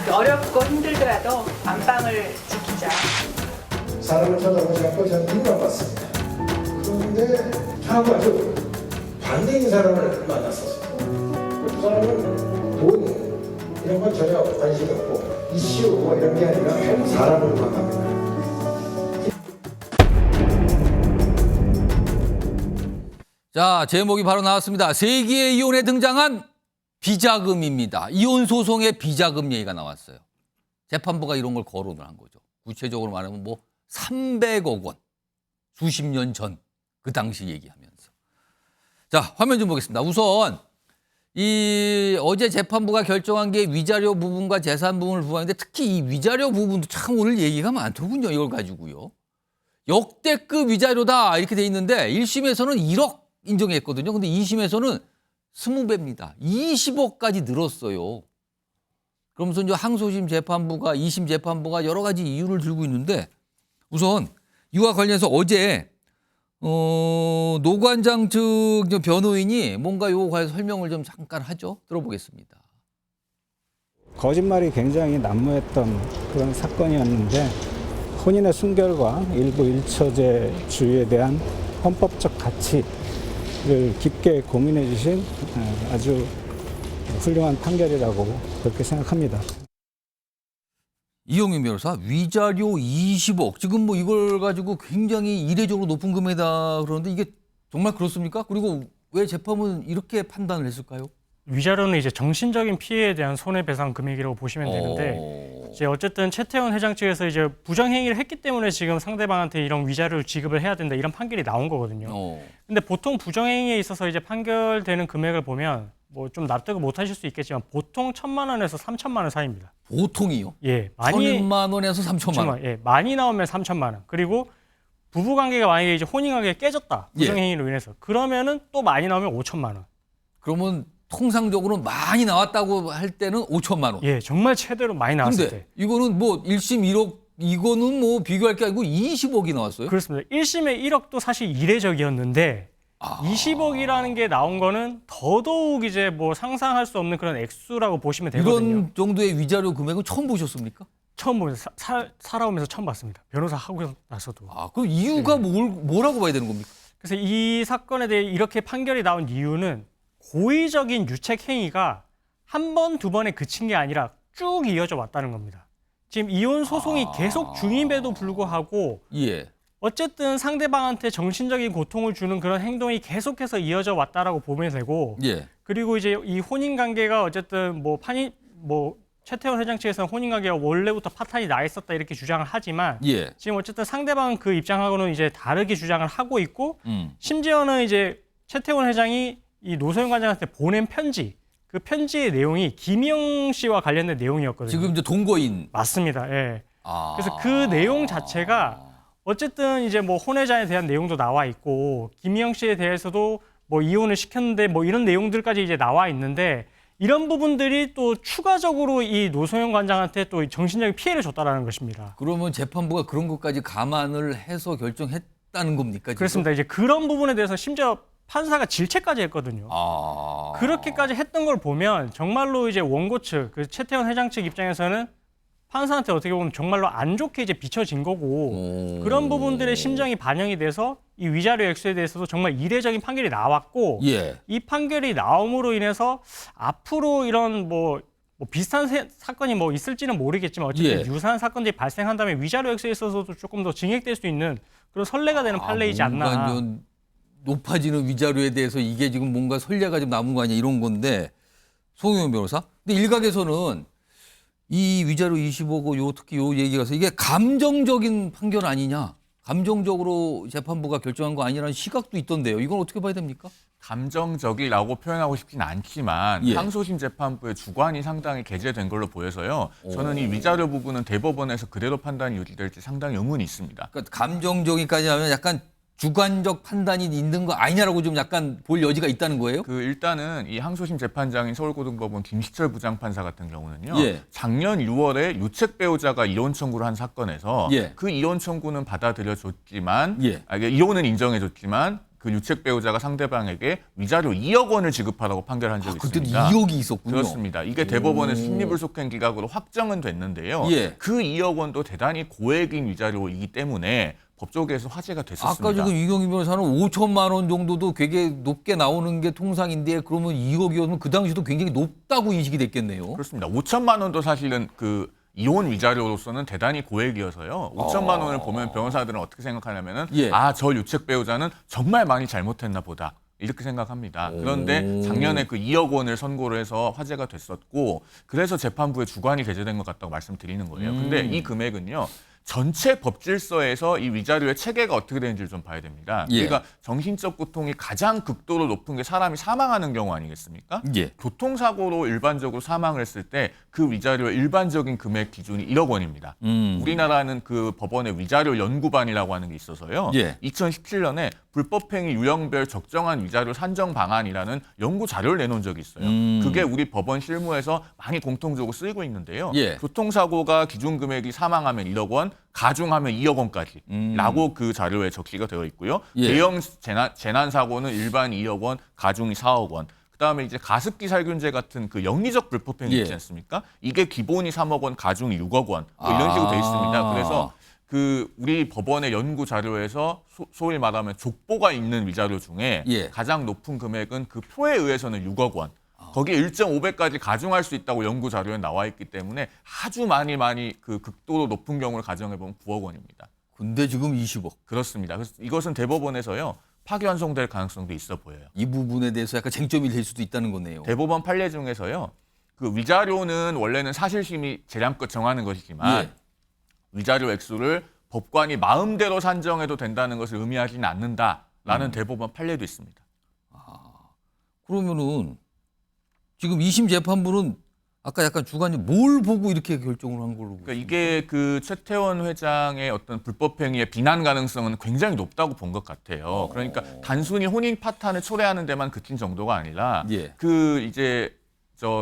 어렵고 힘들더라도 안방을 지키자. 사람을 찾아보지 않고 저는 인만 봤습니다. 그런데 저하고 아주 반대인 사람을 만났었어요. 그 사람은 돈 이런 건 전혀 관심이 없고 이슈 뭐 이런 게 아니라 사람을 만납니다. 자, 제목이 바로 나왔습니다. 세기의 이혼에 등장한 비자금입니다. 이혼 소송의 비자금 얘기가 나왔어요. 재판부가 이런 걸 거론을 한 거죠. 구체적으로 말하면 뭐 300억 원, 수십 년 전 그 당시 얘기하면서. 자, 화면 좀 보겠습니다. 우선 이 어제 재판부가 결정한 게 위자료 부분과 재산 부분을 부과하는데 특히 이 위자료 부분도 참 오늘 얘기가 많더군요. 이걸 가지고요. 역대급 위자료다 이렇게 돼 있는데 1심에서는 1억 인정했거든요. 근데 2심에서는 20배입니다. 20억까지 늘었어요. 그러면서 이제 항소심 재판부가 2심 재판부가 여러 가지 이유를 들고 있는데 우선 이와 관련해서 어제 노관장 측 변호인이 뭔가 요거 관해서 설명을 좀 잠깐 하죠. 들어보겠습니다. 거짓말이 굉장히 난무했던 그런 사건이었는데 혼인의 순결과 일부 일처제주의에 대한 헌법적 가치를 깊게 고민해 주신 아주 훌륭한 판결이라고 그렇게 생각합니다. 이용윤 변호사, 위자료 20억. 지금 뭐 이걸 가지고 굉장히 이례적으로 높은 금액이다 그러는데 이게 정말 그렇습니까? 그리고 왜 재판부는 이렇게 판단을 했을까요? 위자료는 이제 정신적인 피해에 대한 손해배상 금액이라고 보시면 되는데 이제 어쨌든 최태원 회장 측에서 이제 부정행위를 했기 때문에 지금 상대방한테 이런 위자료를 지급을 해야 된다 이런 판결이 나온 거거든요. 근데 보통 부정행위에 있어서 이제 판결되는 금액을 보면 뭐 좀 납득을 못 하실 수 있겠지만 보통 1,000만 원에서 3,000만 원 사이입니다. 보통이요? 예, 많이 1,000만 원에서 3,000만 원. 예, 많이 나오면 3,000만 원. 그리고 부부 관계가 만약에 이제 혼인 관계가 깨졌다. 부정행위로 인해서. 그러면은 또 많이 나오면 5,000만 원. 그러면 통상적으로 많이 나왔다고 할 때는 5,000만 원. 예, 정말 최대로 많이 나왔을 때. 이거는 뭐 1심 1억 이거는 뭐 비교할 게 아니고 20억이 나왔어요? 그렇습니다. 1심에 1억도 사실 이례적이었는데 20억이라는 게 나온 거는 더더욱 이제 뭐 상상할 수 없는 그런 액수라고 보시면 되거든요. 이런 정도의 위자료 금액은 처음 보셨습니까? 처음 보면서 살아오면서 처음 봤습니다. 변호사 하고 나서도. 그럼 이유가 뭐라고 봐야 되는 겁니까? 그래서 이 사건에 대해 이렇게 판결이 나온 이유는 고의적인 유책 행위가 한 번, 두 번에 그친 게 아니라 쭉 이어져 왔다는 겁니다. 지금 이혼 소송이 계속 중임에도 불구하고 어쨌든 상대방한테 정신적인 고통을 주는 그런 행동이 계속해서 이어져 왔다라고 보면 되고 그리고 이제 이 혼인 관계가 어쨌든 뭐 최태원 회장 측에서는 혼인 관계가 원래부터 파탄이 나 있었다 이렇게 주장을 하지만 지금 어쨌든 상대방은 그 입장하고는 이제 다르게 주장을 하고 있고 심지어는 이제 최태원 회장이 이 노소연 관장한테 보낸 편지 그 편지의 내용이 김희영 씨와 관련된 내용이었거든요. 지금 이제 동거인. 맞습니다. 예. 그래서 그 내용 자체가 어쨌든 이제 뭐 혼외자에 대한 내용도 나와 있고 김희영 씨에 대해서도 뭐 이혼을 시켰는데 뭐 이런 내용들까지 이제 나와 있는데 이런 부분들이 또 추가적으로 이 노소연 관장한테 또 정신적인 피해를 줬다라는 것입니다. 그러면 재판부가 그런 것까지 감안을 해서 결정했다는 겁니까? 지금? 그렇습니다. 이제 그런 부분에 대해서 심지어 판사가 질책까지 했거든요. 그렇게까지 했던 걸 보면 정말로 이제 원고 측, 그 최태원 회장 측 입장에서는 판사한테 어떻게 보면 정말로 안 좋게 이제 비춰진 거고 그런 부분들의 심정이 반영이 돼서 이 위자료 액수에 대해서도 정말 이례적인 판결이 나왔고 이 판결이 나옴으로 인해서 앞으로 이런 뭐 비슷한 사건이 뭐 있을지는 모르겠지만 어쨌든 유사한 사건들이 발생한다면 위자료 액수에 있어서도 조금 더 증액될 수 있는 그런 선례가 되는 판례이지 않나. 높아지는 위자료에 대해서 이게 지금 뭔가 선례가 좀 남은 거 아니야 이런 건데 송영현 변호사. 근데 일각에서는 이 위자료 20억 요 특히 요 얘기가서 이게 감정적인 판결 아니냐. 감정적으로 재판부가 결정한 거 아니라는 시각도 있던데요. 이건 어떻게 봐야 됩니까? 감정적이라고 표현하고 싶진 않지만 항소심 재판부의 주관이 상당히 개재된 걸로 보여서요. 저는 이 위자료 부분은 대법원에서 그대로 판단이 유지될지 상당히 의문이 있습니다. 그러니까 감정적이까지 하면 약간 주관적 판단이 있는 거 아니냐라고 좀 약간 볼 여지가 있다는 거예요? 일단은 이 항소심 재판장인 서울고등법원 김시철 부장판사 같은 경우는요. 작년 6월에 유책 배우자가 이혼 청구를 한 사건에서 그 이혼 청구는 받아들여줬지만 이혼은 인정해줬지만 그 유책 배우자가 상대방에게 위자료 2억 원을 지급하라고 판결한 적이 그때는 있습니다. 2억이 있었군요. 그렇습니다. 이게 대법원에서 심리불속행 기각으로 확정은 됐는데요. 예. 그 2억 원도 대단히 고액인 위자료이기 때문에 법조계에서 화제가 됐었습니다. 아까 지금 이경희 변호사는 5천만 원 정도도 되게 높게 나오는 게 통상인데 그러면 2억이었으면 그 당시도 굉장히 높다고 인식이 됐겠네요. 그렇습니다. 5천만 원도 사실은 그 이혼 위자료로서는 대단히 고액이어서요. 5천만 원을 보면 변호사들은 어떻게 생각하냐면은 예. 저 유책 배우자는 정말 많이 잘못했나 보다. 이렇게 생각합니다. 그런데 작년에 그 2억 원을 선고를 해서 화제가 됐었고 그래서 재판부에 주관이 게재된 것 같다고 말씀드리는 거예요. 근데 이 금액은요. 전체 법질서에서 이 위자료의 체계가 어떻게 되는지를 좀 봐야 됩니다. 예. 그러니까 정신적 고통이 가장 극도로 높은 게 사람이 사망하는 경우 아니겠습니까? 예. 교통사고로 일반적으로 사망을 했을 때 그 위자료의 일반적인 금액 기준이 1억 원입니다. 우리나라는 그 법원의 위자료 연구반이라고 하는 게 있어서요. 예. 2017년에 불법행위 유형별 적정한 위자료 산정 방안이라는 연구 자료를 내놓은 적이 있어요. 그게 우리 법원 실무에서 많이 공통적으로 쓰이고 있는데요. 예. 교통사고가 기준 금액이 사망하면 1억 원, 가중하면 2억 원까지 라고 그 자료에 적시가 되어 있고요. 예. 대형 재난사고는 일반 2억 원, 가중이 4억 원. 그다음에 이제 가습기 살균제 같은 그 영리적 불법행위 예. 있지 않습니까? 이게 기본이 3억 원, 가중이 6억 원. 뭐 이런 식으로 돼 있습니다. 그래서 그 우리 법원의 연구 자료에서 소위 말하면 족보가 있는 위자료 중에 예. 가장 높은 금액은 그 표에 의해서는 6억 원. 거기에 1.5배까지 가중할 수 있다고 연구 자료에 나와 있기 때문에 아주 많이 그 극도로 높은 경우를 가정해 보면 9억 원입니다. 근데 지금 20억. 그렇습니다. 그래서 이것은 대법원에서요. 파기환송될 가능성도 있어 보여요. 이 부분에 대해서 약간 쟁점이 될 수도 있다는 거네요. 대법원 판례 중에서요. 그 위자료는 원래는 사실심이 재량껏 정하는 것이지만 예. 위자료 액수를 법관이 마음대로 산정해도 된다는 것을 의미하지는 않는다라는 대법원 판례도 있습니다. 그러면은 지금 2심 재판부는 아까 약간 주관이 뭘 보고 이렇게 결정을 한 걸로 그러니까 이게 그 최태원 회장의 어떤 불법 행위의 비난 가능성은 굉장히 높다고 본 것 같아요. 그러니까 단순히 혼인 파탄을 초래하는 데만 그친 정도가 아니라 예. 그 이제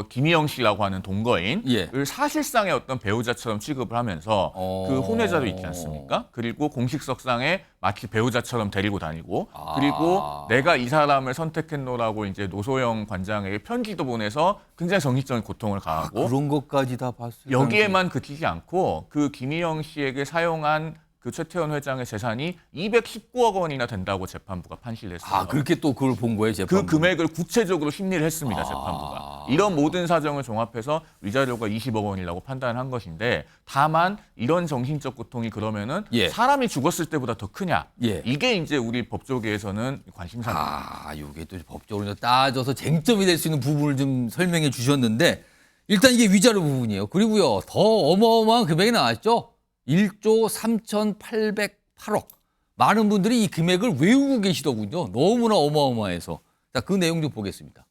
김희영 씨라고 하는 동거인을 예. 사실상의 어떤 배우자처럼 취급을 하면서 그 혼외자료 있지 않습니까? 그리고 공식석상에 마치 배우자처럼 데리고 다니고 그리고 내가 이 사람을 선택했노라고 이제 노소영 관장에게 편지도 보내서 굉장히 정신적인 고통을 가하고 그런 것까지 다 봤어요. 여기에만 그치지 않고 그 김희영 씨에게 사용한 그 최태원 회장의 재산이 219억 원이나 된다고 재판부가 판시를 했어요. 그렇게 또 그걸 본 거예요, 재판부. 그 금액을 구체적으로 심리를 했습니다, 재판부가. 이런 모든 사정을 종합해서 위자료가 20억 원이라고 판단한 것인데 다만 이런 정신적 고통이 그러면은 예. 사람이 죽었을 때보다 더 크냐? 예. 이게 이제 우리 법조계에서는 관심사입니다. 이게 또 법적으로 따져서 쟁점이 될 수 있는 부분을 좀 설명해 주셨는데 일단 이게 위자료 부분이에요. 그리고요, 더 어마어마한 금액이 나왔죠. 1조 3,808억. 많은 분들이 이 금액을 외우고 계시더군요. 너무나 어마어마해서. 자, 그 내용 좀 보겠습니다.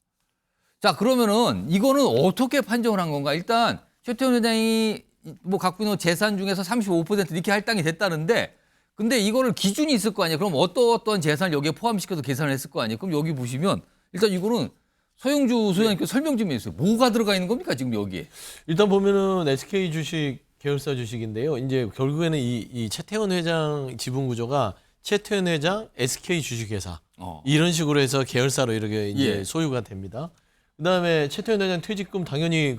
자, 그러면은 이거는 어떻게 판정을 한 건가? 일단 최태원 회장이 뭐 갖고 있는 재산 중에서 35% 이렇게 할당이 됐다는데 근데 이거를 기준이 있을 거 아니에요. 그럼 어떤 재산을 여기에 포함시켜서 계산을 했을 거 아니에요. 그럼 여기 보시면 일단 이거는 소영주 소장님께 설명 좀 해주세요. 뭐가 들어가 있는 겁니까, 지금 여기에? 일단 보면은 SK 주식 계열사 주식인데요. 이제 결국에는 이 최태원 회장 지분 구조가 최태원 회장 SK 주식회사 이런 식으로 해서 계열사로 이렇게 이제 예. 소유가 됩니다. 그다음에 최태원 회장 퇴직금 당연히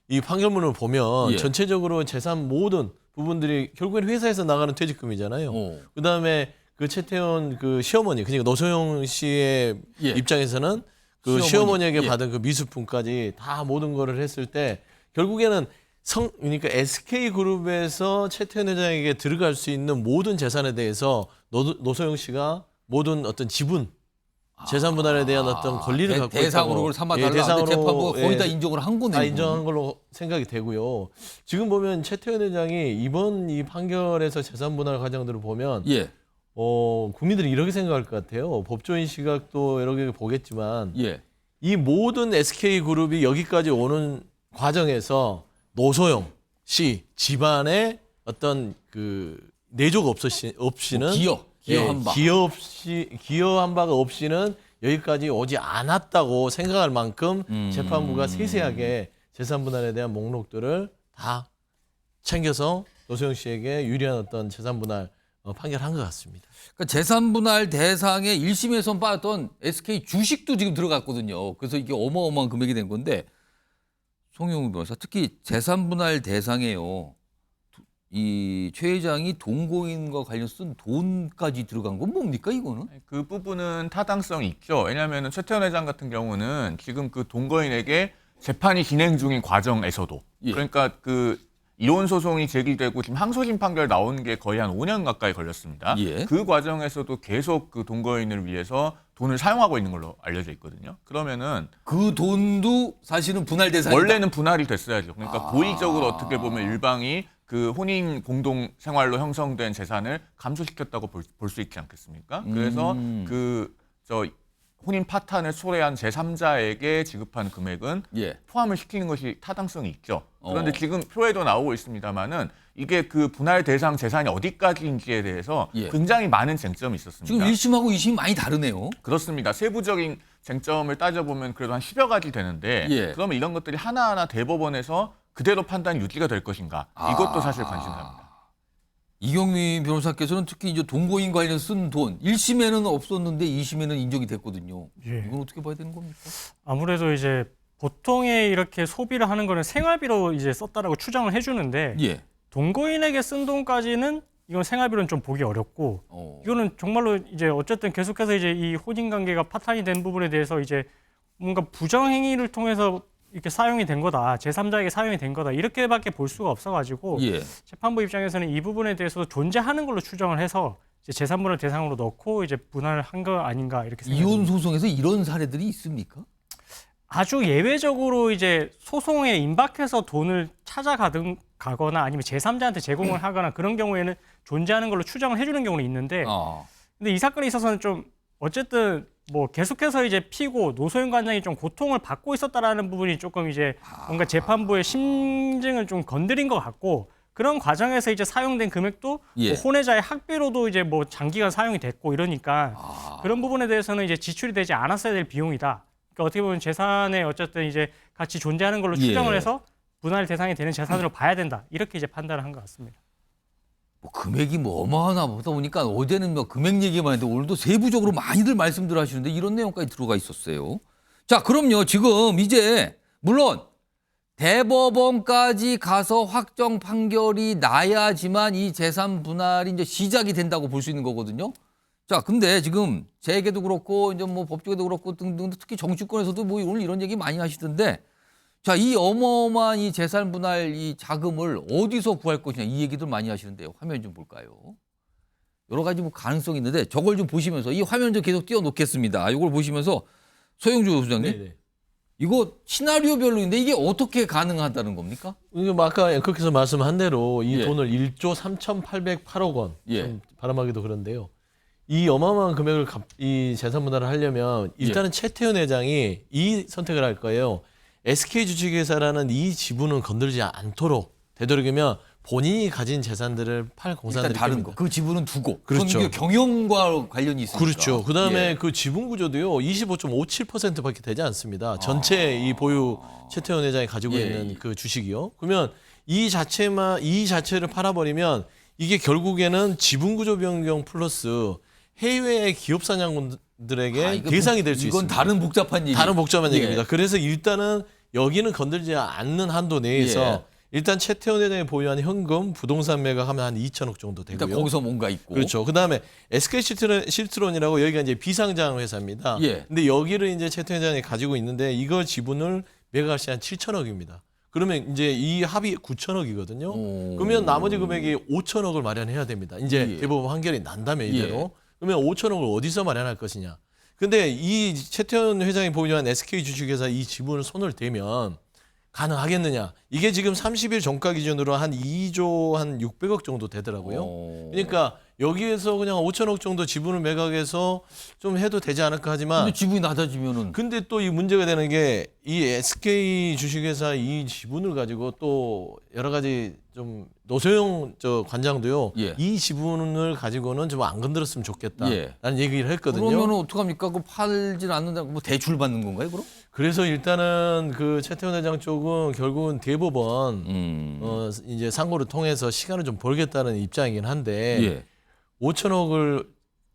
이 판결문을 보면 예. 전체적으로 재산 모든 부분들이 결국에는 회사에서 나가는 퇴직금이잖아요. 그다음에 그 최태원 그 시어머니 그러니까 노소영 씨의 예. 입장에서는 그 시어머니. 시어머니에게 예. 받은 그 미술품까지 다 모든 거를 했을 때 결국에는 그러니까 SK그룹에서 최태원 회장에게 들어갈 수 있는 모든 재산에 대해서 노소영 씨가 모든 어떤 지분, 재산 분할에 대한 어떤 권리를 갖고 대상으로 있다고. 그걸 삼아달라. 근데 재판부가 거의 다 인정을 한 거네요. 다 인정한 걸로 생각이 되고요. 지금 보면 최태원 회장이 이번 이 판결에서 재산 분할 과정들을 보면 예. 국민들이 이렇게 생각할 것 같아요. 법조인 시각도 여러 개 보겠지만 예. 이 모든 SK그룹이 여기까지 오는 과정에서 노소영 씨 집안의 어떤 그 내조가 없이는 기여 한 바. 기여 한 바가 없이는 여기까지 오지 않았다고 생각할 만큼 재판부가 세세하게 재산 분할에 대한 목록들을 다 챙겨서 노소영 씨에게 유리한 어떤 재산 분할 판결한 것 같습니다. 그러니까 재산 분할 대상에 1심에서 빠졌던 SK 주식도 지금 들어갔거든요. 그래서 이게 어마어마한 금액이 된 건데 송영우 변호사 특히 재산 분할 대상에요. 이 최 회장이 동거인과 관련 쓴 돈까지 들어간 건 뭡니까 이거는? 그 부분은 타당성이 있죠. 왜냐하면 최태원 회장 같은 경우는 지금 그 동거인에게 재판이 진행 중인 과정에서도 예. 그러니까 그 이혼 소송이 제기되고 지금 항소심 판결 나오는 게 거의 한 5년 가까이 걸렸습니다. 예. 그 과정에서도 계속 그 동거인을 위해서 돈을 사용하고 있는 걸로 알려져 있거든요. 그러면은 그 돈도 사실은 분할 대상이다. 원래는 분할이 됐어야죠. 그러니까 고의적으로 어떻게 보면 일방이 그 혼인 공동 생활로 형성된 재산을 감소시켰다고 볼 수 있지 않겠습니까? 그래서 혼인 파탄을 초래한 제3자에게 지급한 금액은 예. 포함을 시키는 것이 타당성이 있죠. 그런데 지금 표에도 나오고 있습니다만은 이게 그 분할 대상 재산이 어디까지인지에 대해서 예. 굉장히 많은 쟁점이 있었습니다. 지금 1심하고 2심이 많이 다르네요. 그렇습니다. 세부적인 쟁점을 따져보면 그래도 한 10여 가지 되는데 예. 그러면 이런 것들이 하나하나 대법원에서 그대로 판단이 유지가 될 것인가? 이것도 사실 관심사입니다. 이경민 변호사께서는 특히 이제 동거인 관련 쓴 돈 1심에는 없었는데 2심에는 인정이 됐거든요. 예. 이건 어떻게 봐야 되는 겁니까? 아무래도 이제 보통의 이렇게 소비를 하는 거는 생활비로 이제 썼다라고 추정을 해주는데 예. 동거인에게 쓴 돈까지는 이건 생활비로는 좀 보기 어렵고 이거는 정말로 이제 어쨌든 계속해서 이제 이 혼인 관계가 파탄이 된 부분에 대해서 이제 뭔가 부정행위를 통해서 이렇게 사용이 된 거다, 제3자에게 사용이 된 거다 이렇게밖에 볼 수가 없어가지고 예. 재판부 입장에서는 이 부분에 대해서도 존재하는 걸로 추정을 해서 이제 재산분할 대상으로 넣고 이제 분할을 한 거 아닌가 이렇게 생각합니다. 이혼 소송에서 이런 사례들이 있습니까? 아주 예외적으로 이제 소송에 임박해서 돈을 찾아가거나 아니면 제3자한테 제공을 하거나 그런 경우에는 존재하는 걸로 추정을 해주는 경우는 있는데 근데 이 사건에 있어서는 좀 어쨌든 뭐 계속해서 이제 피고 노소연 관장이 좀 고통을 받고 있었다라는 부분이 조금 이제 뭔가 재판부의 심증을 좀 건드린 것 같고 그런 과정에서 이제 사용된 금액도 예. 뭐 혼외자의 학비로도 이제 뭐 장기간 사용이 됐고 이러니까 그런 부분에 대해서는 이제 지출이 되지 않았어야 될 비용이다. 그러니까 어떻게 보면 재산에 어쨌든 이제 같이 존재하는 걸로 추정을 예. 해서 분할 대상이 되는 재산으로 봐야 된다. 이렇게 이제 판단을 한 것 같습니다. 뭐 금액이 뭐 어마어마하다 보니까 어제는 뭐 금액 얘기만 했는데 오늘도 세부적으로 많이들 말씀들 하시는데 이런 내용까지 들어가 있었어요. 자, 그럼요. 지금 이제 물론 대법원까지 가서 확정 판결이 나야지만 이 재산 분할이 이제 시작이 된다고 볼 수 있는 거거든요. 자, 근데 지금 재계도 그렇고 이제 뭐 법조계도 그렇고 등등 특히 정치권에서도 뭐 오늘 이런 얘기 많이 하시던데 자, 이 어마어마한 이 재산 분할 이 자금을 어디서 구할 것이냐 이 얘기들 많이 하시는데요. 화면 좀 볼까요? 여러 가지 뭐 가능성이 있는데 저걸 좀 보시면서 이 화면 좀 계속 띄워놓겠습니다. 이걸 보시면서 소영주 소장님, 네네. 이거 시나리오별로인데 이게 어떻게 가능하다는 겁니까? 이게 뭐 아까 앵커께서 말씀한 대로 이 예. 돈을 1조 3,808억 원 예. 좀 바람하기도 그런데요. 이 어마어마한 금액을 이 재산 분할을 하려면 일단은 최태원 회장이 이 선택을 할 거예요. SK 주식회사라는 이 지분은 건들지 않도록 되도록이면 본인이 가진 재산들을 팔 일단 공사들이 다른 거. 그 지분은 두고. 그렇죠. 그건 이게 경영과 관련이 있으니까. 그렇죠. 그다음에 예. 그 지분 구조도요. 25.57%밖에 되지 않습니다. 전체 이 보유 최태원 회장이 가지고 예. 있는 그 주식이요. 그러면 이 자체를 팔아버리면 이게 결국에는 지분 구조 변경 플러스 해외의 기업 사냥꾼들에게 이거 대상이 될 수 있습니다. 이건 다른 복잡한 얘기. 다른 복잡한 예. 얘기입니다. 그래서 일단은 여기는 건들지 않는 한도 내에서 예. 일단 최태원 회장이 보유한 현금 부동산 매각하면 한 2천억 정도 되고요. 일단 거기서 뭔가 있고. 그렇죠. 그다음에 SK 실트론이라고 여기가 이제 비상장 회사입니다. 예. 근데 여기를 이제 최태원 회장이 가지고 있는데 이거 지분을 매각할 시 한 7천억입니다. 그러면 이제 이 합이 9천억이거든요. 그러면 나머지 금액이 5천억을 마련해야 됩니다. 이제 예. 대법원 판결이 난다면 이대로. 예. 그러면 5천억을 어디서 마련할 것이냐. 근데 이 최태원 회장이 보유한 SK 주식회사 이 지분을 손을 대면 가능하겠느냐. 이게 지금 30일 종가 기준으로 한 2조 한 600억 정도 되더라고요. 그러니까 여기에서 그냥 5천억 정도 지분을 매각해서 좀 해도 되지 않을까 하지만 근데 지분이 낮아지면은. 근데 또 이 문제가 되는 게 이 SK 주식회사 이 지분을 가지고 또 여러 가지 좀 노소영 관장도요. 예. 이 지분을 가지고는 좀 안 건드렸으면 좋겠다라는 예. 얘기를 했거든요. 그러면은 어떡합니까? 그 팔질 않는다고 뭐 대출 받는 건가요, 그럼? 그래서 일단은 그 최태원 회장 쪽은 결국은 대법원 이제 상고를 통해서 시간을 좀 벌겠다는 입장이긴 한데 예. 5천억을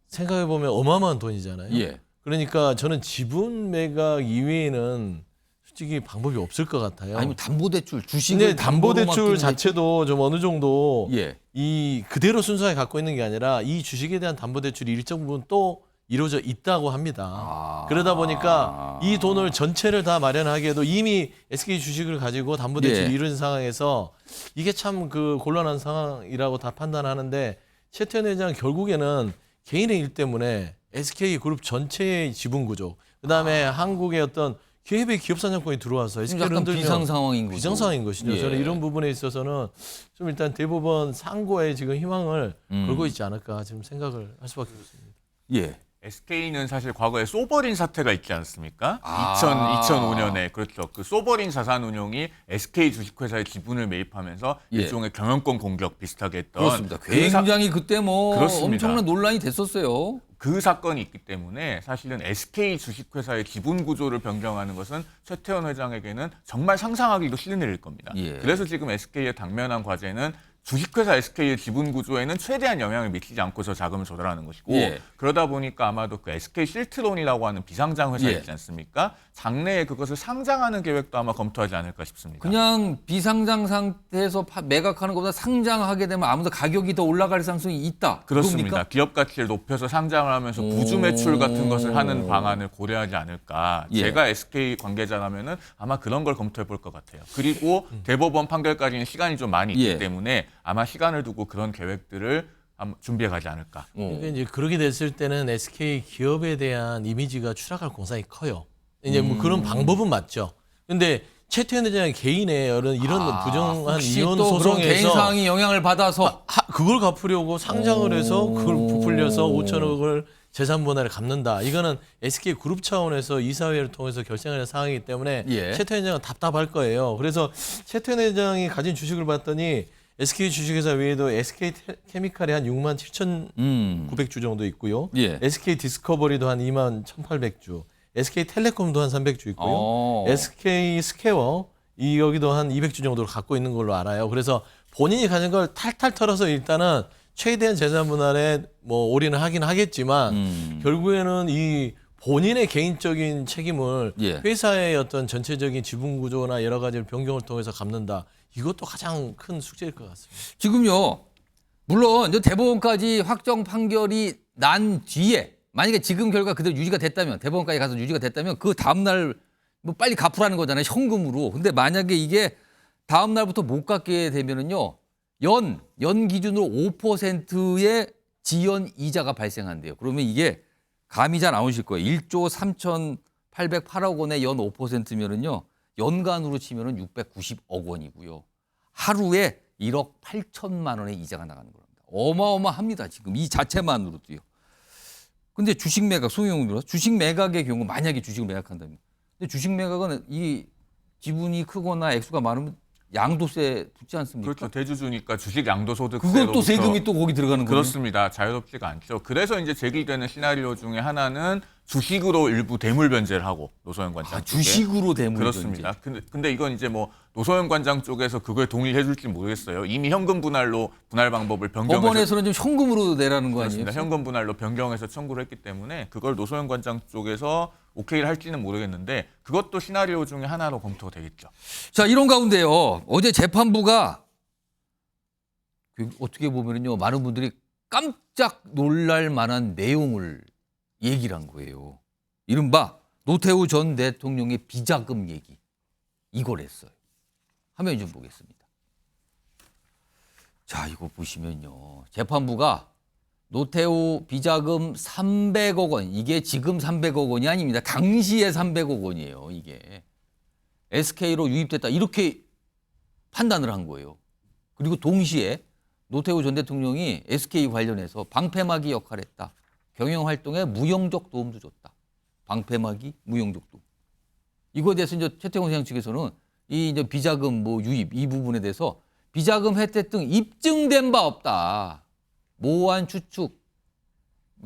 생각해 보면 어마어마한 돈이잖아요. 예. 그러니까 저는 지분 매각 이외에는 솔직히 방법이 없을 것 같아요. 아니면 담보대출 주식을 근데 담보대출 담보로 자체도 좀 어느 정도 예. 이 그대로 순수하게 갖고 있는 게 아니라 이 주식에 대한 담보대출이 일정 부분 또 이루어져 있다고 합니다. 그러다 보니까 이 돈을 전체를 다 마련하기에도 이미 SK 주식을 가지고 담보대출이 예. 이루어진 상황에서 이게 참 그 곤란한 상황이라고 다 판단하는데 최태원 회장 결국에는 개인의 일 때문에 SK 그룹 전체의 지분 구조, 그다음에 한국의 어떤 기업의 기업 사냥권이 들어와서 SK를 약간 흔들면 비상 상황인 거죠. 비상 상황인 것이죠. 예. 저는 이런 부분에 있어서는 좀 일단 대법원 상고에 지금 희망을 걸고 있지 않을까 지금 생각을 할 수밖에 없습니다. 예. SK는 사실 과거에 소버린 사태가 있지 않습니까? 아. 2005년에 그렇죠. 그 소버린 자산운용이 SK 주식회사의 지분을 매입하면서 예. 일종의 경영권 공격 비슷하게 했던 그렇습니다. 그 사- 굉장히 그때 뭐 그렇습니다. 엄청난 논란이 됐었어요. 그 사건이 있기 때문에 사실은 SK 주식회사의 지분 구조를 변경하는 것은 최태원 회장에게는 정말 상상하기도 싫은 일일 겁니다. 예. 그래서 지금 SK의 당면한 과제는 주식회사 SK의 지분 구조에는 최대한 영향을 미치지 않고서 자금을 조달하는 것이고 예. 그러다 보니까 아마도 그 SK 실트론이라고 하는 비상장 회사 예. 있지 않습니까? 장래에 그것을 상장하는 계획도 아마 검토하지 않을까 싶습니다. 그냥 비상장 상태에서 매각하는 것보다 상장하게 되면 아무래도 가격이 더 올라갈 가능성이 있다. 그렇습니다. 그겁니까? 기업 가치를 높여서 상장을 하면서 부주 매출 같은 것을 하는 방안을 고려하지 않을까. 예. 제가 SK 관계자라면은 아마 그런 걸 검토해 볼 것 같아요. 그리고 대법원 판결까지는 시간이 좀 많이 있기 예. 때문에 아마 시간을 두고 그런 계획들을 준비해 가지 않을까. 그러니까 이제 그렇게 됐을 때는 SK 기업에 대한 이미지가 추락할 공산이 커요. 이제 뭐 그런 방법은 맞죠. 근데 최태원 회장의 개인의 이런 부정한 혹시 이혼 또 그런 개인 소송에서 사항이 영향을 받아서 그걸 갚으려고 상장을 해서 그걸 부풀려서 5천억을 재산 분할을 갚는다. 이거는 SK 그룹 차원에서 이사회를 통해서 결정하는 상황이기 때문에 예. 최태원 회장은 답답할 거예요. 그래서 최태원 회장이 가진 주식을 봤더니 SK 주식회사 외에도 SK 케미칼이 한 6만 7,900주 정도 있고요. 예. SK 디스커버리도 한 2만 1,800주, SK 텔레콤도 한 300주 있고요. SK 스퀘어 여기도 한 200주 정도를 갖고 있는 걸로 알아요. 그래서 본인이 가진 걸 탈탈 털어서 일단은 최대한 재산 분할에 뭐 올인을 하긴 하겠지만 결국에는 이 본인의 개인적인 책임을 예. 회사의 어떤 전체적인 지분 구조나 여러 가지 변경을 통해서 갚는다. 이것도 가장 큰 숙제일 것 같습니다. 지금요. 물론 이제 대법원까지 확정 판결이 난 뒤에 만약에 지금 결과 그대로 유지가 됐다면 대법원까지 가서 유지가 됐다면 그 다음 날 뭐 빨리 갚으라는 거잖아요. 현금으로. 근데 만약에 이게 다음 날부터 못 갚게 되면은요. 연 기준으로 5%의 지연 이자가 발생한대요. 그러면 이게 감이 잘 안 오실 거예요. 1조 3,808억 원의 연 5%면은요. 연간으로 치면은 690억 원이고요. 하루에 1억 8천만 원의 이자가 나가는 겁니다. 어마어마합니다. 지금 이 자체만으로도요. 근데 주식 매각, 송영훈 변호사, 주식 매각의 경우 만약에 주식을 매각한다면, 근데 주식 매각은 이 지분이 크거나 액수가 많으면 양도세 붙지 않습니까? 그렇죠. 대주주니까 주식 양도소득 그것도 세금이 또 거기 들어가는 거예요. 그렇습니다. 자유롭지가 않죠. 그래서 이제 제기되는 시나리오 중에 하나는 주식으로 일부 대물 변제를 하고 노소연 관장 쪽에. 주식으로 대물 그렇습니다. 근데 이건 이제 뭐 노소연 관장 쪽에서 그걸 동의해 줄지 모르겠어요. 이미 현금 분할로 분할 방법을 변경해서 법원에서는 좀 현금으로 내라는 거 아니에요? 그렇습니다. 현금 분할로 변경해서 청구를 했기 때문에 그걸 노소연 관장 쪽에서 오케이를 할지는 모르겠는데 그것도 시나리오 중에 하나로 검토가 되겠죠. 자, 이런 가운데요. 어제 재판부가 어떻게 보면요. 많은 분들이 깜짝 놀랄 만한 내용을 얘기를 한 거예요. 이른바 노태우 전 대통령의 비자금 얘기. 이걸 했어요. 화면 좀 보겠습니다. 자, 이거 보시면요. 재판부가 노태우 비자금 300억 원, 이게 지금 300억 원이 아닙니다. 당시에 300억 원이에요, 이게. SK로 유입됐다, 이렇게 판단을 한 거예요. 그리고 동시에 노태우 전 대통령이 SK 관련해서 방패막이 역할을 했다. 경영활동에 무형적 도움도 줬다. 방패막이 무형적 도움. 이거에 대해서 이제 최태원 회장 측에서는 이 이제 비자금 뭐 유입 이 부분에 대해서 비자금 혜택 등 입증된 바 없다. 모호한 추측,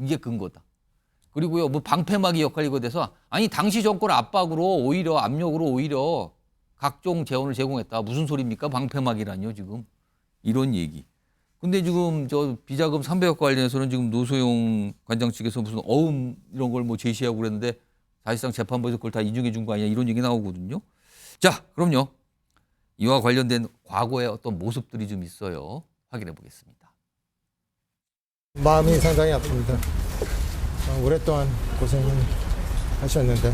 이게 근거다. 그리고요, 뭐 방패막이 역할이고 돼서 아니 당시 정권 압박으로 오히려 압력으로 오히려 각종 재원을 제공했다. 무슨 소리입니까? 방패막이라니요 지금 이런 얘기. 근데 지금 저 비자금 300억 관련해서는 지금 노소영 관장 측에서 무슨 어음 이런 걸 뭐 제시하고 그랬는데 사실상 재판부에서 그걸 다 인정해 준 거 아니냐 이런 얘기 나오거든요. 자, 그럼요. 이와 관련된 과거의 어떤 모습들이 좀 있어요. 확인해 보겠습니다. 마음이 상당히 아픕니다. 오랫동안 고생을 하셨는데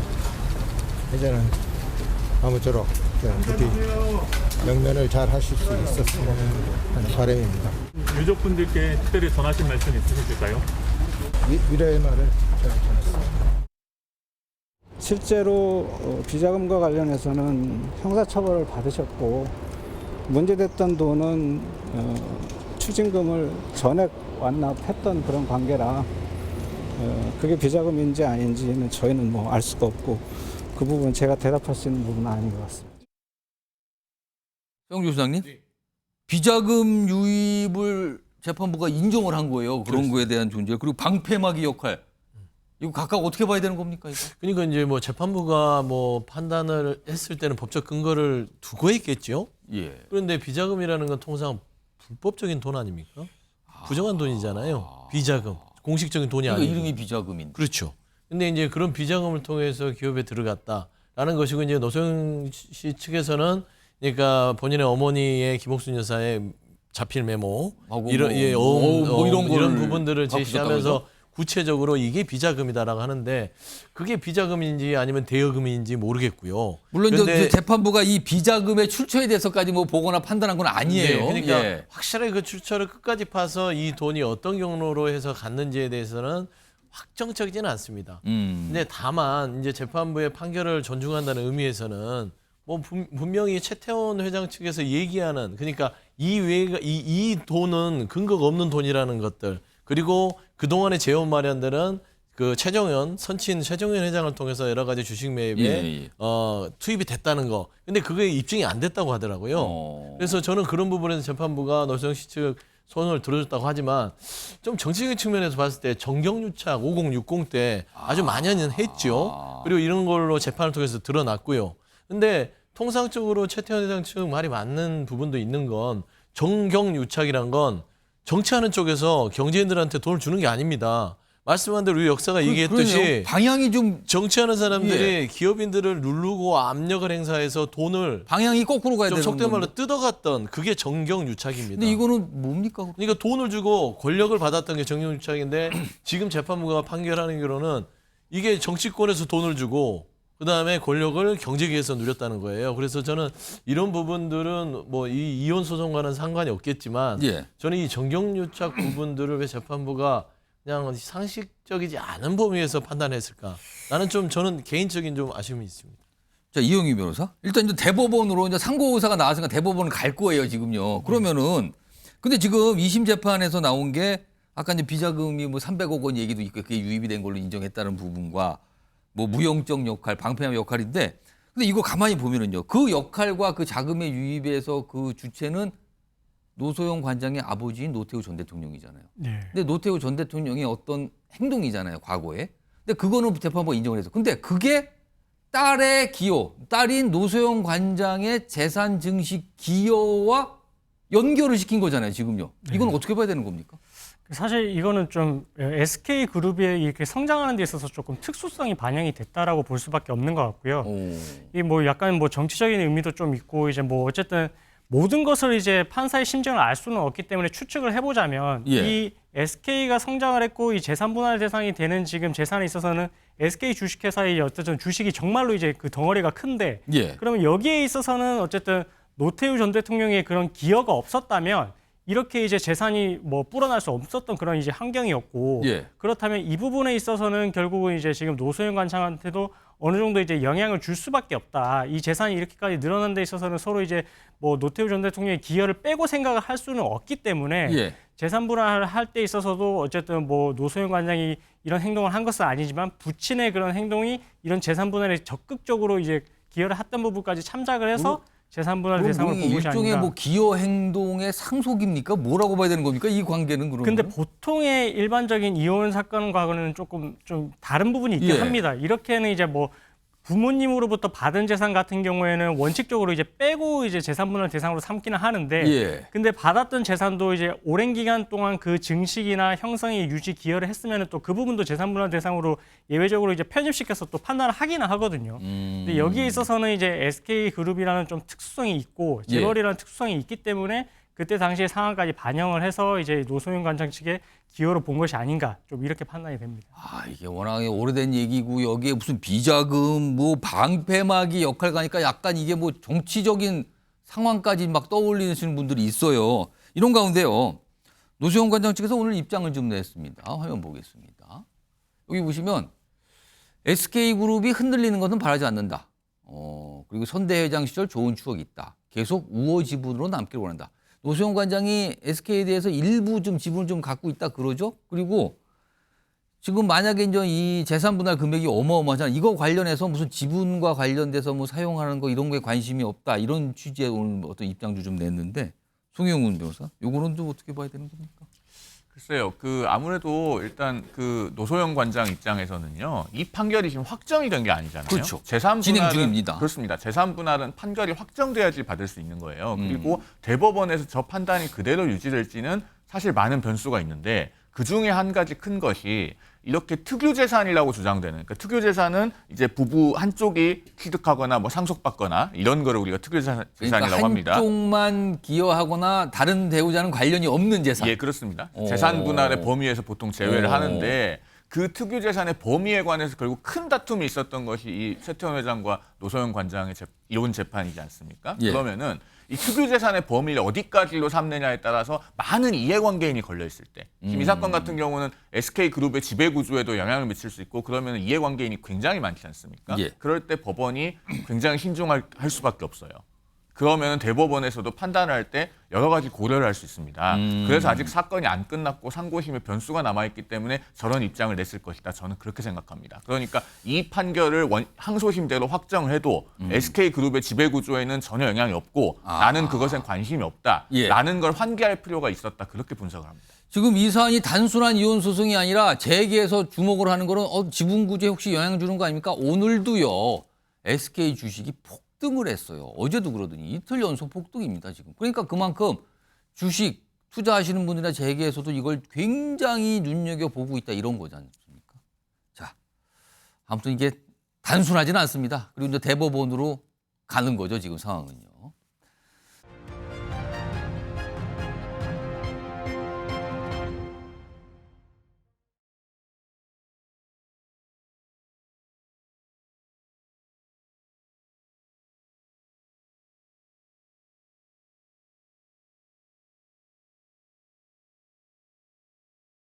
이제는 아무쪼록 부디 명면을 잘 하실 수 있었으면 하는 바람입니다. 유족분들께 특별히 전하실 말씀 있으실까요? 위로의 말을 제가 전했습니다. 실제로 비자금과 관련해서는 형사처벌을 받으셨고 문제됐던 돈은 추징금을 전액 완납했던 그런 관계라 그게 비자금인지 아닌지는 저희는 뭐 알 수가 없고 그 부분 제가 대답할 수 있는 부분은 아닌 것 같습니다. 정 교수장님, 비자금 유입을 재판부가 인정을 한 거예요. 그런 거에 대한 존재. 그리고 방패막이 역할. 이거 각각 어떻게 봐야 되는 겁니까? 이거? 그러니까 이제 뭐 재판부가 뭐 판단을 했을 때는 법적 근거를 두고 했겠죠. 예. 그런데 비자금이라는 건 통상 불법적인 돈 아닙니까? 부정한 돈이잖아요. 비자금. 공식적인 돈이 그러니까 아니고. 이름이 비자금인데. 그렇죠. 근데 이제 그런 비자금을 통해서 기업에 들어갔다라는 것이고 이제 노소영 씨 측에서는 그러니까 본인의 어머니의 김옥순 여사의 자필 메모 이런 이런 부분들을 제시하면서 구체적으로 이게 비자금이다라고 하는데 그게 비자금인지 아니면 대여금인지 모르겠고요. 물론 저 재판부가 이 비자금의 출처에 대해서까지 뭐 보거나 판단한 건 아니에요. 네, 그러니까 예. 확실하게 그 출처를 끝까지 파서 이 돈이 어떤 경로로 해서 갔는지에 대해서는 확정적이지는 않습니다. 근데 다만 이제 재판부의 판결을 존중한다는 의미에서는 뭐 분명히 최태원 회장 측에서 얘기하는 그러니까 이 돈은 근거가 없는 돈이라는 것들 그리고 그동안의 재원 마련들은 그 선친 최정현 회장을 통해서 여러 가지 주식 매입에 투입이 됐다는 거. 근데 그게 입증이 안 됐다고 하더라고요. 그래서 저는 그런 부분에서 재판부가 노소영 씨 측 손을 들어줬다고 하지만 좀 정치적인 측면에서 봤을 때 정경유착 5060 때 아주 만연은 했죠. 그리고 이런 걸로 재판을 통해서 드러났고요. 근데 통상적으로 최태원 회장 측 말이 맞는 부분도 있는 건 정경유착이란 건 정치하는 쪽에서 경제인들한테 돈을 주는 게 아닙니다. 말씀한 대로 우리 역사가 얘기했듯이 그러네요. 방향이 좀 정치하는 사람들이 기업인들을 누르고 압력을 행사해서 돈을 방향이 거꾸로 가야 좀 되는 속된 말로 건데. 뜯어갔던 그게 정경유착입니다. 근데 이거는 뭡니까? 그러니까 돈을 주고 권력을 받았던 게 정경유착인데 지금 재판부가 판결하는 결론은 이게 정치권에서 돈을 주고 그다음에 권력을 경제계에서 누렸다는 거예요. 그래서 저는 이런 부분들은 뭐 이 이혼 소송과는 상관이 없겠지만 저는 이 정경유착 부분들을 왜 재판부가 그냥 상식적이지 않은 범위에서 판단했을까? 나는 좀 저는 개인적인 좀 아쉬움이 있습니다. 자, 이영희 변호사. 일단 이제 대법원으로 이제 상고 의사가 나왔으니까 대법원은 갈 거예요, 지금요. 그러면은 근데 지금 2심 재판에서 나온 게 아까 이제 비자금이 뭐 300억 원 얘기도 있고 그게 유입이 된 걸로 인정했다는 부분과 뭐 무용적 역할, 방패막 역할인데 근데 이거 가만히 보면은요. 그 역할과 그 자금의 유입에서 그 주체는 노소영 관장의 아버지인 노태우 전 대통령이잖아요. 네. 근데 노태우 전 대통령의 어떤 행동이잖아요, 과거에. 근데 그거는 재판부가 인정을 해서. 근데 그게 딸의 기여, 딸인 노소영 관장의 재산 증식 기여와 연결을 시킨 거잖아요, 지금요. 이건 어떻게 봐야 되는 겁니까? 사실 이거는 좀 SK 그룹이 이렇게 성장하는 데 있어서 조금 특수성이 반영이 됐다라고 볼 수밖에 없는 것 같고요. 이 뭐 약간 뭐 정치적인 의미도 좀 있고 이제 뭐 어쨌든 모든 것을 이제 판사의 심정을 알 수는 없기 때문에 추측을 해보자면 이 SK가 성장을 했고 이 재산 분할 대상이 되는 지금 재산에 있어서는 SK 주식회사의 어쨌든 주식이 정말로 이제 그 덩어리가 큰데 그러면 여기에 있어서는 어쨌든 노태우 전 대통령의 그런 기여가 없었다면 이렇게 이제 재산이 뭐 불어날 수 없었던 그런 이제 환경이었고 그렇다면 이 부분에 있어서는 결국은 이제 지금 노소영 관장한테도 어느 정도 이제 영향을 줄 수밖에 없다. 이 재산이 이렇게까지 늘어난 데 있어서는 서로 이제 뭐 노태우 전 대통령의 기여를 빼고 생각을 할 수는 없기 때문에 재산 분할을 할 때 있어서도 어쨌든 뭐 노소영 관장이 이런 행동을 한 것은 아니지만 부친의 그런 행동이 이런 재산 분할에 적극적으로 이제 기여를 했던 부분까지 참작을 해서 재산 분할 대상을 본 것이 아닌가. 일종의 뭐 기여 행동의 상속입니까? 뭐라고 봐야 되는 겁니까? 이 관계는 그러면. 근데 보통의 일반적인 이혼 사건과는 조금 좀 다른 부분이 있긴 합니다. 이렇게는 이제 뭐 부모님으로부터 받은 재산 같은 경우에는 원칙적으로 이제 빼고 이제 재산 분할 대상으로 삼기는 하는데 예. 근데 받았던 재산도 이제 오랜 기간 동안 그 증식이나 형성에 유지 기여를 했으면 또 그 부분도 재산 분할 대상으로 예외적으로 이제 편입시켜서 또 판단을 하기는 하거든요. 근데 여기에 있어서는 이제 SK그룹이라는 좀 특수성이 있고 재벌이라는 특수성이 있기 때문에 그때 당시의 상황까지 반영을 해서 이제 노소영 관장 측의 기여로 본 것이 아닌가 좀 이렇게 판단이 됩니다. 아, 이게 워낙에 오래된 얘기고 여기에 무슨 비자금, 뭐 방패막이 역할 가니까 약간 이게 뭐 정치적인 상황까지 막 떠올리시는 분들이 있어요. 이런 가운데요. 노소영 관장 측에서 오늘 입장을 좀 냈습니다. 화면 보겠습니다. 여기 보시면 SK그룹이 흔들리는 것은 바라지 않는다. 그리고 선대 회장 시절 좋은 추억이 있다. 계속 우호 지분으로 남기를 원한다. 노소영 관장이 SK에 대해서 일부 좀 지분을 좀 갖고 있다 그러죠. 그리고 지금 만약에 이제 이 재산 분할 금액이 어마어마하잖아요. 이거 관련해서 무슨 지분과 관련돼서 뭐 사용하는 거 이런 거에 관심이 없다. 이런 취지의 오늘 어떤 입장도 좀 냈는데 송영훈 변호사, 요거는 좀 어떻게 봐야 되는 겁니까? 글쎄요, 아무래도 일단 노소영 관장 입장에서는요, 이 판결이 지금 확정이 된 게 아니잖아요. 그렇죠. 재산 진행 분할은 중입니다. 그렇습니다. 재산 분할은 판결이 확정돼야지 받을 수 있는 거예요. 그리고 대법원에서 저 판단이 그대로 유지될지는 사실 많은 변수가 있는데 그 중에 한 가지 큰 것이 이렇게 특유재산이라고 주장되는, 그러니까 특유재산은 이제 부부 한쪽이 취득하거나 뭐 상속받거나 이런 거를 우리가 특유재산이라고 그러니까 합니다. 한쪽만 기여하거나 다른 배우자는 관련이 없는 재산. 예, 그렇습니다. 재산 분할의 범위에서 보통 제외를 하는데 그 특유재산의 범위에 관해서 결국 큰 다툼이 있었던 것이 이 최태원 회장과 노소영 관장의 이혼 재판이지 않습니까? 예. 그러면은 이 특유재산의 범위를 어디까지로 삼느냐에 따라서 많은 이해관계인이 걸려 있을 때, 지금 이 사건 같은 경우는 SK그룹의 지배구조에도 영향을 미칠 수 있고 그러면 이해관계인이 굉장히 많지 않습니까? 예. 그럴 때 법원이 굉장히 신중할 수밖에 없어요. 그러면 대법원에서도 판단을 할 때 여러 가지 고려를 할 수 있습니다. 그래서 아직 사건이 안 끝났고 상고심에 변수가 남아있기 때문에 저런 입장을 냈을 것이다. 저는 그렇게 생각합니다. 그러니까 이 판결을 항소심대로 확정해도 SK그룹의 지배구조에는 전혀 영향이 없고 나는 그것엔 관심이 없다. 예. 라는 걸 환기할 필요가 있었다. 그렇게 분석을 합니다. 지금 이 사안이 단순한 이혼 소송이 아니라 재계에서 주목을 하는 거는 지분 구조에 혹시 영향을 주는 거 아닙니까? 오늘도요. SK 주식이 폭등을 했어요. 어제도 그러더니 이틀 연속 폭등입니다, 지금. 그러니까 그만큼 주식 투자하시는 분들이나 재계에서도 이걸 굉장히 눈여겨보고 있다 이런 거지 않습니까? 자, 아무튼 이게 단순하지는 않습니다. 그리고 이제 대법원으로 가는 거죠, 지금 상황은요.